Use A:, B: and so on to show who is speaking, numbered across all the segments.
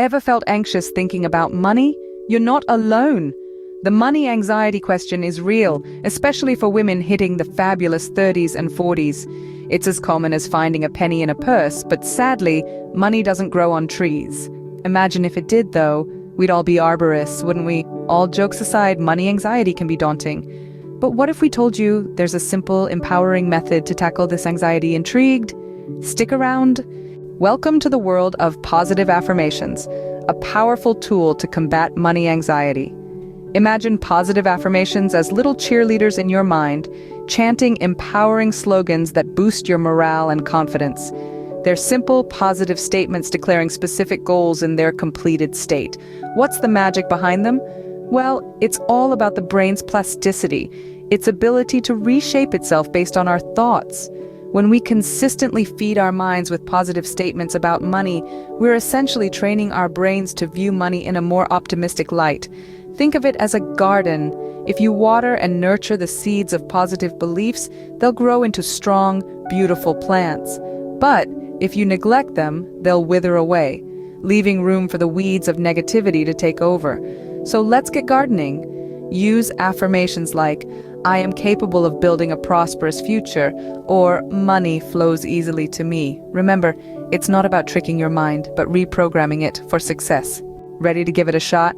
A: Ever felt anxious thinking about money? You're not alone. The money anxiety question is real, especially for women hitting the fabulous 30s and 40s. It's as common as finding a penny in a purse, but sadly, money doesn't grow on trees. Imagine if it did, though. We'd all be arborists, wouldn't we? All jokes aside, money anxiety can be daunting. But what if we told you there's a simple, empowering method to tackle this anxiety? Intrigued? Stick around. Welcome to the world of positive affirmations, a powerful tool to combat money anxiety. Imagine positive affirmations as little cheerleaders in your mind, chanting empowering slogans that boost your morale and confidence. They're simple, positive statements declaring specific goals in their completed state. What's the magic behind them? Well, it's all about the brain's plasticity, its ability to reshape itself based on our thoughts. When we consistently feed our minds with positive statements about money, we're essentially training our brains to view money in a more optimistic light. Think of it as a garden. If you water and nurture the seeds of positive beliefs, they'll grow into strong, beautiful plants. But if you neglect them, they'll wither away, leaving room for the weeds of negativity to take over. So let's get gardening. Use affirmations like, "I am capable of building a prosperous future," or "money flows easily to me." Remember, it's not about tricking your mind, but reprogramming it for success. Ready to give it a shot?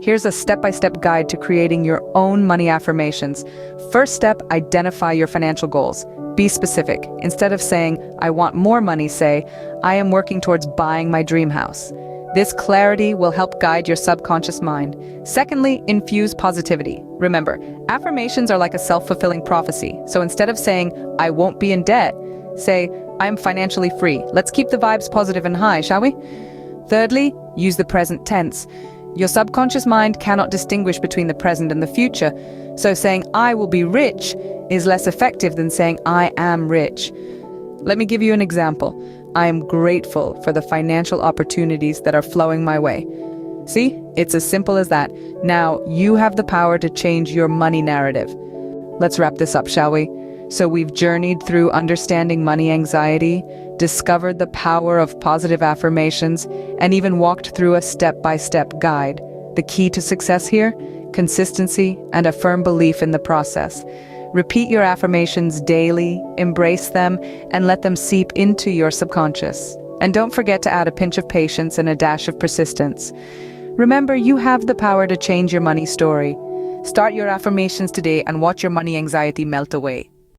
A: Here's a step-by-step guide to creating your own money affirmations. First step, identify your financial goals. Be specific. Instead of saying, "I want more money," say, "I am working towards buying my dream house." This clarity will help guide your subconscious mind. Secondly, infuse positivity. Remember, affirmations are like a self-fulfilling prophecy. So instead of saying, "I won't be in debt," say, "I'm financially free." Let's keep the vibes positive and high, shall we? Thirdly, use the present tense. Your subconscious mind cannot distinguish between the present and the future. So saying, "I will be rich," is less effective than saying, "I am rich." Let me give you an example. I am grateful for the financial opportunities that are flowing my way. See, it's as simple as that. Now, you have the power to change your money narrative. Let's wrap this up, shall we? So we've journeyed through understanding money anxiety, discovered the power of positive affirmations, and even walked through a step-by-step guide. The key to success here? Consistency and a firm belief in the process. Repeat your affirmations daily, embrace them, and let them seep into your subconscious. And don't forget to add a pinch of patience and a dash of persistence. Remember, you have the power to change your money story. Start your affirmations today and watch your money anxiety melt away.